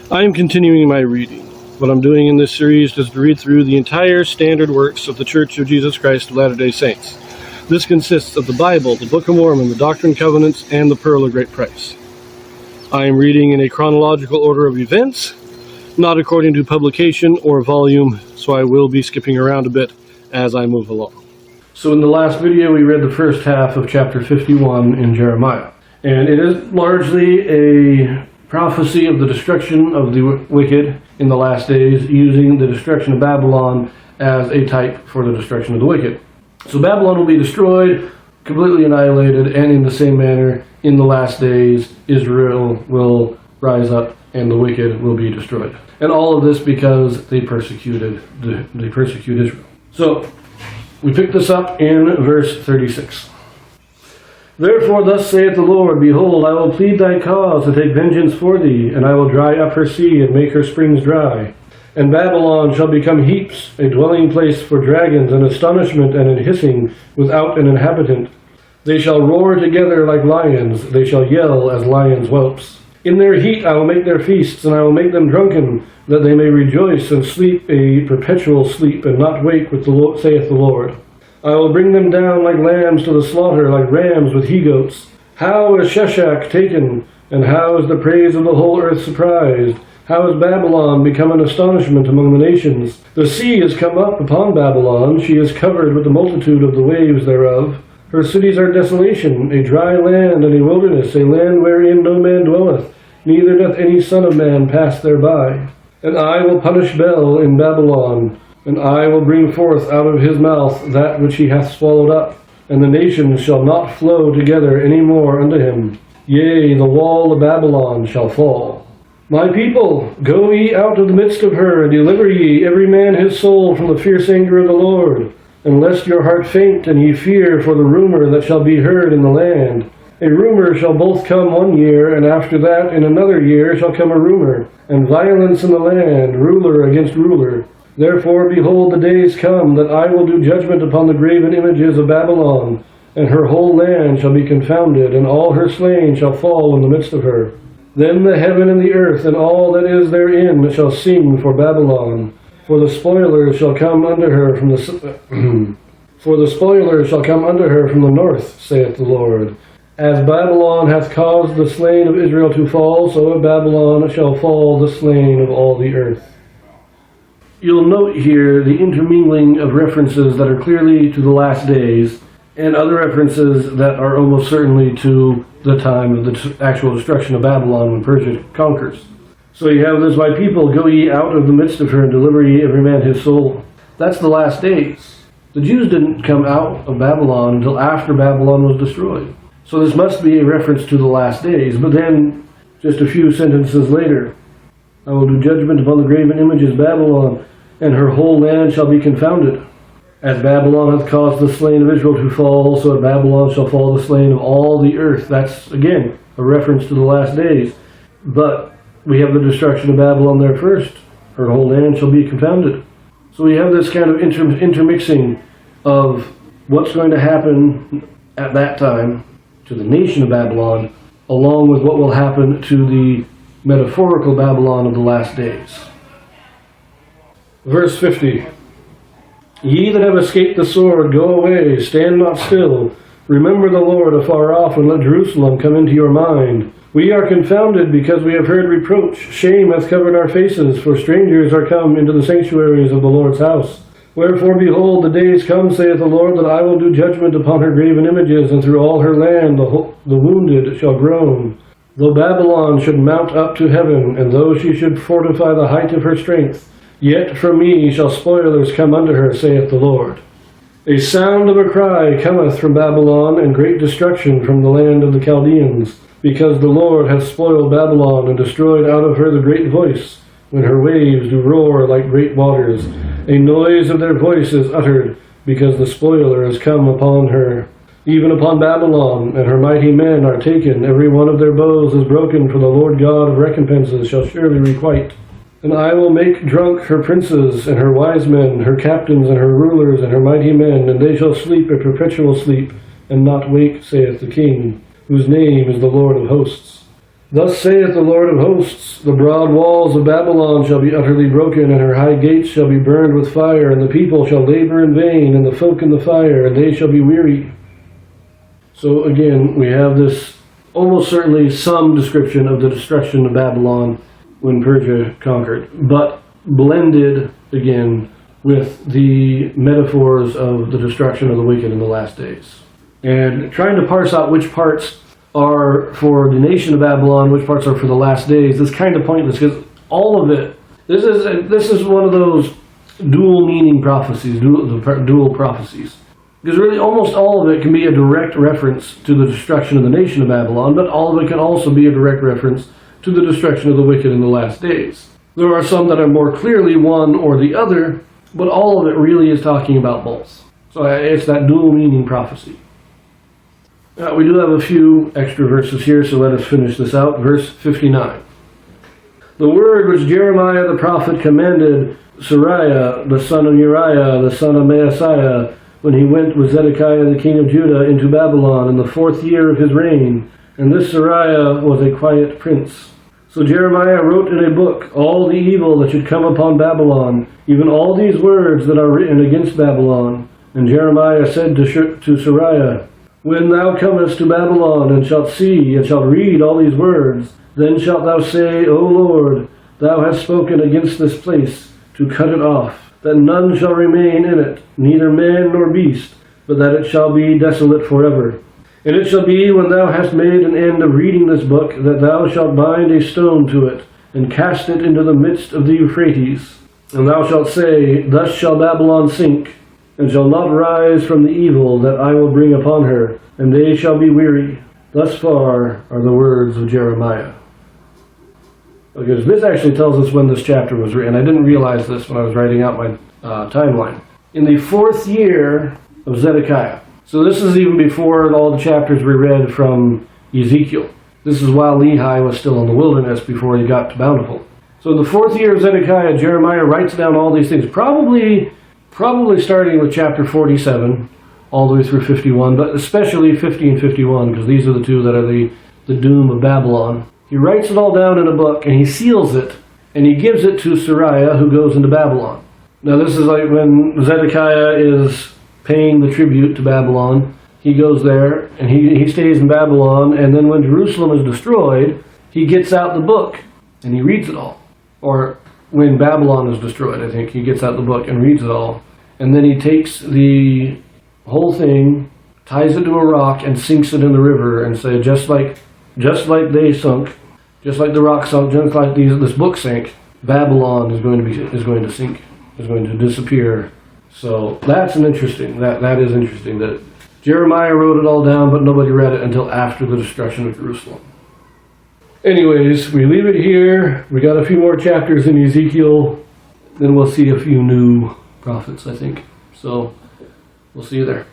I am continuing my reading. What I'm doing in this series is to read through the entire standard works of the Church of Jesus Christ of Latter-day Saints. This consists of the Bible, the Book of Mormon, the Doctrine and Covenants, and the Pearl of Great Price. I am reading in a chronological order of events, not according to publication or volume, so I will be skipping around a bit as I move along. So in the last video we read the first half of chapter 51 in Jeremiah, and it is largely a prophecy of the destruction of the wicked in the last days, using the destruction of Babylon as a type for the destruction of the wicked. So Babylon will be destroyed, completely annihilated, and in the same manner, in the last days, Israel will rise up and the wicked will be destroyed. And all of this because they persecute Israel. So we pick this up in verse 36. Therefore thus saith the Lord, Behold, I will plead thy cause, to take vengeance for thee, and I will dry up her sea, and make her springs dry. And Babylon shall become heaps, a dwelling place for dragons, an astonishment and an hissing, without an inhabitant. They shall roar together like lions, they shall yell as lions' whelps. In their heat I will make their feasts, and I will make them drunken, that they may rejoice and sleep a perpetual sleep, and not wake, saith the Lord. I will bring them down like lambs to the slaughter, like rams with he-goats. How is Sheshach taken, and how is the praise of the whole earth surprised? How is Babylon become an astonishment among the nations? The sea is come up upon Babylon, she is covered with the multitude of the waves thereof. Her cities are desolation, a dry land and a wilderness, a land wherein no man dwelleth, neither doth any son of man pass thereby. And I will punish Bel in Babylon, and I will bring forth out of his mouth that which he hath swallowed up, and the nations shall not flow together any more unto him. Yea, the wall of Babylon shall fall. My people, go ye out of the midst of her, and deliver ye every man his soul from the fierce anger of the Lord. And lest your heart faint, and ye fear for the rumor that shall be heard in the land. A rumor shall both come 1 year, and after that in another year shall come a rumor, and violence in the land, ruler against ruler. Therefore, behold, the days come that I will do judgment upon the graven images of Babylon, and her whole land shall be confounded, and all her slain shall fall in the midst of her. Then the heaven and the earth and all that is therein shall sing for Babylon, for the spoilers shall come unto her from the north, saith the Lord. As Babylon hath caused the slain of Israel to fall, so of Babylon shall fall the slain of all the earth. You'll note here the intermingling of references that are clearly to the last days, and other references that are almost certainly to the time of the actual destruction of Babylon when Persia conquers. So you have this, My people, go ye out of the midst of her, and deliver ye every man his soul. That's the last days. The Jews didn't come out of Babylon until after Babylon was destroyed. So this must be a reference to the last days. But then, just a few sentences later, I will do judgment upon the graven images Babylon, and her whole land shall be confounded. As Babylon hath caused the slain of Israel to fall, so at Babylon shall fall the slain of all the earth. That's, again, a reference to the last days. But we have the destruction of Babylon there first. Her whole land shall be confounded. So we have this kind of intermixing of what's going to happen at that time to the nation of Babylon, along with what will happen to the metaphorical Babylon of the last days. Verse 50. Ye that have escaped the sword, go away, stand not still. Remember the Lord afar off, and let Jerusalem come into your mind. We are confounded because we have heard reproach. Shame hath covered our faces, for strangers are come into the sanctuaries of the Lord's house. Wherefore, behold, the days come, saith the Lord, that I will do judgment upon her graven images, and through all her land the wounded shall groan. Though Babylon should mount up to heaven, and though she should fortify the height of her strength, yet from me shall spoilers come unto her, saith the Lord. A sound of a cry cometh from Babylon, and great destruction from the land of the Chaldeans, because the Lord hath spoiled Babylon, and destroyed out of her the great voice, when her waves do roar like great waters. A noise of their voice is uttered, because the spoiler is come upon her. Even upon Babylon, and her mighty men are taken. Every one of their bows is broken, for the Lord God of recompenses shall surely requite. And I will make drunk her princes, and her wise men, her captains, and her rulers, and her mighty men, and they shall sleep a perpetual sleep, and not wake, saith the King, whose name is the Lord of hosts. Thus saith the Lord of hosts, the broad walls of Babylon shall be utterly broken, and her high gates shall be burned with fire, and the people shall labor in vain, and the folk in the fire, and they shall be weary. So again, we have this almost certainly some description of the destruction of Babylon when Persia conquered, but blended again with the metaphors of the destruction of the wicked in the last days. And trying to parse out which parts are for the nation of Babylon, which parts are for the last days, is kind of pointless, because all of it, this is one of those dual meaning prophecies, dual prophecies. Because really almost all of it can be a direct reference to the destruction of the nation of Babylon, but all of it can also be a direct reference to the destruction of the wicked in the last days. There are some that are more clearly one or the other, but all of it really is talking about both. So it's that dual meaning prophecy. We do have a few extra verses here, so let us finish this out. Verse 59. The word which Jeremiah the prophet commanded Seraiah, the son of Uriah, the son of Maaseiah, when he went with Zedekiah the king of Judah into Babylon in the 4th year of his reign. And this Seraiah was a quiet prince. So Jeremiah wrote in a book all the evil that should come upon Babylon, even all these words that are written against Babylon. And Jeremiah said to Seraiah, When thou comest to Babylon, and shalt see, and shalt read all these words, then shalt thou say, O Lord, thou hast spoken against this place, to cut it off, that none shall remain in it, neither man nor beast, but that it shall be desolate forever. And it shall be, when thou hast made an end of reading this book, that thou shalt bind a stone to it, and cast it into the midst of the Euphrates. And thou shalt say, Thus shall Babylon sink, and shall not rise from the evil that I will bring upon her, and they shall be weary. Thus far are the words of Jeremiah. Because this actually tells us when this chapter was written. I didn't realize this when I was writing out my timeline. In the 4th year of Zedekiah. So this is even before all the chapters we read from Ezekiel. This is while Lehi was still in the wilderness before he got to Bountiful. So in the 4th year of Zedekiah, Jeremiah writes down all these things, probably starting with chapter 47 all the way through 51, but especially 50 and 51, because these are the two that are the doom of Babylon. He writes it all down in a book, and he seals it, and he gives it to Seraiah, who goes into Babylon. Now this is like when Zedekiah is paying the tribute to Babylon. He goes there, and he stays in Babylon, and then when Jerusalem is destroyed, he gets out the book, and he reads it all. Or when Babylon is destroyed, I think, he gets out the book and reads it all. And then he takes the whole thing, ties it to a rock, and sinks it in the river, and says, just like they sunk, just like the rock sunk, just like this book sank, Babylon is going to sink, is going to disappear. So that's interesting. That is interesting that Jeremiah wrote it all down, but nobody read it until after the destruction of Jerusalem. Anyways, we leave it here. We got a few more chapters in Ezekiel. Then we'll see a few new prophets, I think. So we'll see you there.